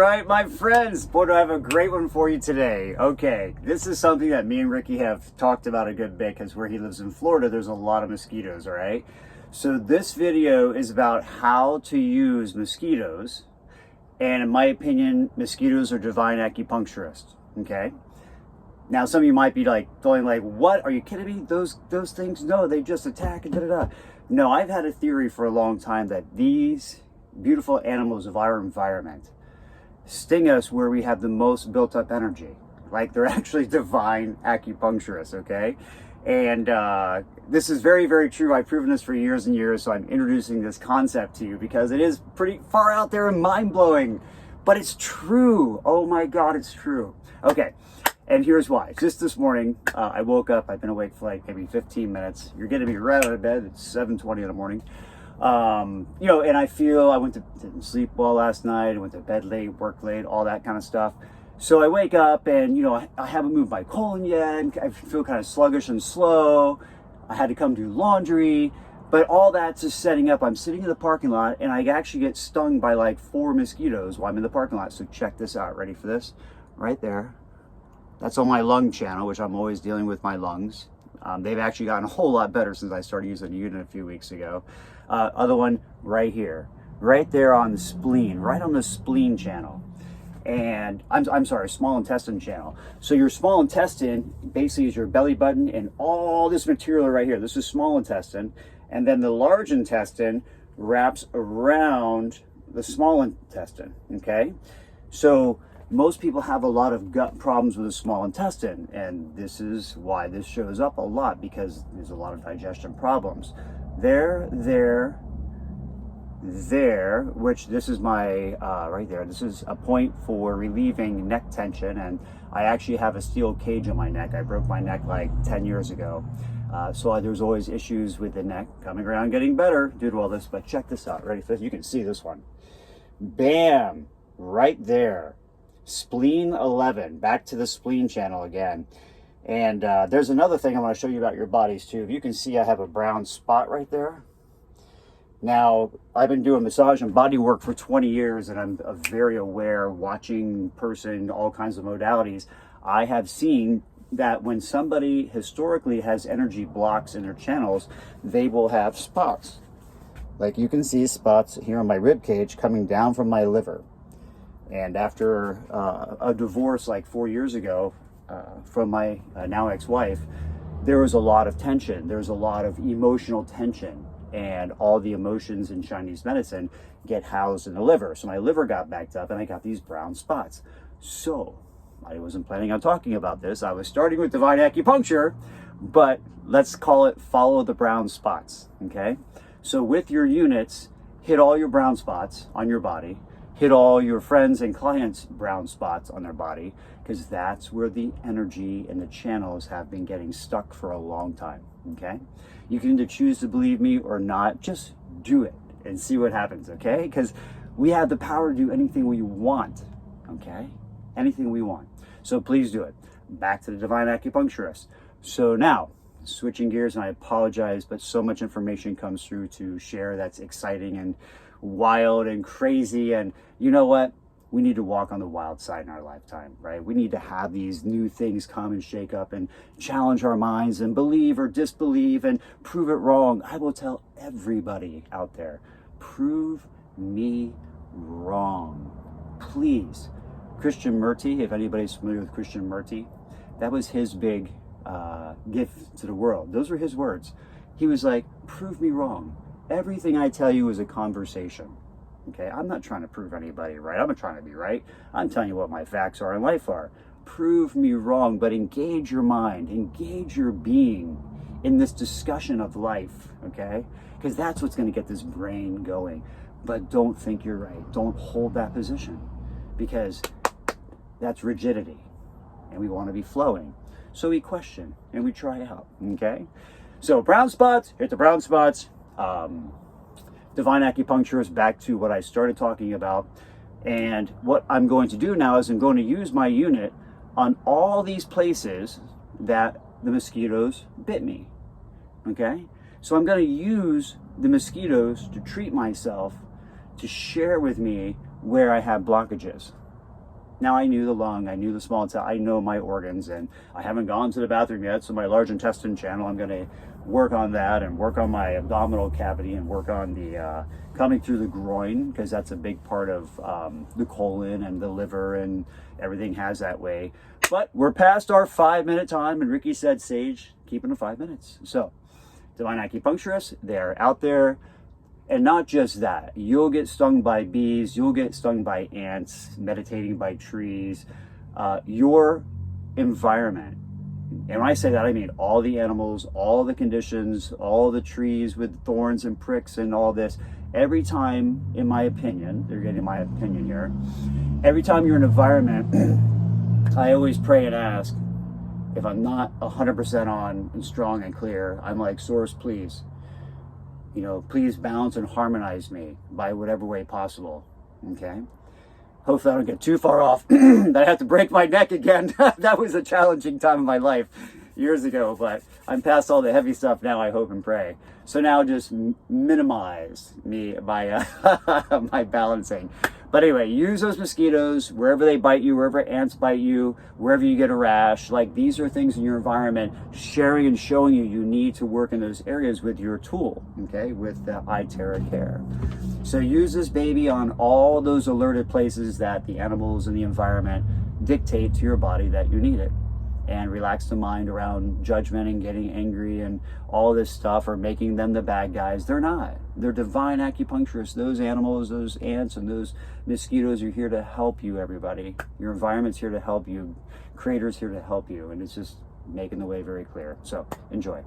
right, my friends. Boy, do I have a great one for you today. Okay, this is something that me and Ricky have talked about a good bit because where he lives in Florida, there's a lot of mosquitoes, all right? So this video is about how to use mosquitoes. And in my opinion, mosquitoes are divine acupuncturists, okay? Now, some of you might be like, going like, what? Are you kidding me? Those things, no, they just attack and da-da-da. No, I've had a theory for a long time that these beautiful animals of our environment sting us where we have the most built up energy. Like they're actually divine acupuncturists, okay? And this is very, very true. I've proven this for years and years, so I'm introducing this concept to you because it is pretty far out there and mind-blowing, but it's true. Oh my God, it's true. Okay, and here's why. Just this morning, I woke up, I've been awake for like maybe 15 minutes. You're getting me right out of bed, it's 7:20 in the morning. You know, and I feel didn't sleep well last night, I went to bed late, work late, all that kind of stuff. So I wake up and, you know, I haven't moved my colon yet. I feel kind of sluggish and slow. I had to come do laundry, but all that's just setting up. I'm sitting in the parking lot and I actually get stung by like 4 mosquitoes while I'm in the parking lot. So check this out. Ready for this? Right there. That's on my lung channel, which I'm always dealing with my lungs. They've actually gotten a whole lot better since I started using the unit a few weeks ago. Other one right here, right there on the spleen, right on the spleen channel. And I'm sorry, small intestine channel. So your small intestine basically is your belly button and all this material right here. This is small intestine. And then the large intestine wraps around the small intestine, okay? So most people have a lot of gut problems with the small intestine. And this is why this shows up a lot, because there's a lot of digestion problems. There, which this is my, right there, this is a point for relieving neck tension, and I actually have a steel cage on my neck. I broke my neck like 10 years ago. So there's always issues with the neck, coming around, getting better due to all this, but check this out, ready for this? You can see this one. Bam, right there. Spleen 11, back to the spleen channel again. And there's another thing I want to show you about your bodies too. If you can see, I have a brown spot right there. Now, I've been doing massage and body work for 20 years, and I'm a very aware, watching person, all kinds of modalities. I have seen that when somebody historically has energy blocks in their channels, they will have spots. Like you can see spots here on my rib cage coming down from my liver. And after a divorce like 4 years ago from my now ex-wife, there was a lot of tension. There was a lot of emotional tension. And all the emotions in Chinese medicine get housed in the liver. So my liver got backed up and I got these brown spots. So I wasn't planning on talking about this. I was starting with divine acupuncture, but let's call it follow the brown spots, okay? So with your units, hit all your brown spots on your body, hit all your friends and clients' brown spots on their body, because that's where the energy and the channels have been getting stuck for a long time, okay? You can either choose to believe me or not. Just do it and see what happens, okay? Because we have the power to do anything we want, okay? Anything we want. So please do it. Back to the divine acupuncturist. So now, switching gears, and I apologize, but so much information comes through to share that's exciting and wild and crazy. And you know what? We need to walk on the wild side in our lifetime, right? We need to have these new things come and shake up and challenge our minds and believe or disbelieve and prove it wrong. I will tell everybody out there, prove me wrong. Please. Krishnamurti, if anybody's familiar with Krishnamurti, that was his big gift to the world. Those were his words. He was like, prove me wrong. Everything I tell you is a conversation. Okay, I'm not trying to prove anybody right. I'm not trying to be right. I'm telling you what my facts are in life are. Prove me wrong, but engage your mind, engage your being in this discussion of life, okay? Because that's what's going to get this brain going. But don't think you're right. Don't hold that position, because that's rigidity, and we want to be flowing. So we question and we try out, okay? So brown spots, hit the brown spots. Divine acupuncturist, back to what I started talking about. And what I'm going to do now is I'm going to use my unit on all these places that the mosquitoes bit me, okay? So I'm going to use the mosquitoes to treat myself, to share with me where I have blockages, Now I knew the lung, I knew the small intestine, I know my organs, and I haven't gone to the bathroom yet, so my large intestine channel, I'm going to work on that and work on my abdominal cavity and work on the coming through the groin, because that's a big part of the colon and the liver, and everything has that way. But we're past our 5-minute time, and Ricky said, Sage, keep it to 5 minutes. So Divine Acupuncturists, they're out there. And not just that, you'll get stung by bees, you'll get stung by ants, meditating by trees, your environment. And when I say that, I mean all the animals, all the conditions, all the trees with thorns and pricks and all this. Every time, in my opinion, they're getting my opinion here, every time you're in an environment, I always pray and ask, if I'm not 100% on and strong and clear, I'm like, Source, please. You know, please balance and harmonize me by whatever way possible, okay? Hopefully I don't get too far off that I have to break my neck again. That was a challenging time in my life years ago, but I'm past all the heavy stuff now, I hope and pray. So now just minimize me by my balancing. But anyway, use those mosquitoes wherever they bite you, wherever ants bite you, wherever you get a rash. Like, these are things in your environment, sharing and showing you need to work in those areas with your tool, okay, with the iTerra Care. So use this baby on all those alerted places that the animals and the environment dictate to your body that you need it. And relax the mind around judgment and getting angry and all this stuff, or making them the bad guys. They're not. They're divine acupuncturists. Those animals, those ants, and those mosquitoes are here to help you, everybody. Your environment's here to help you. Creator's here to help you. And it's just making the way very clear. So enjoy.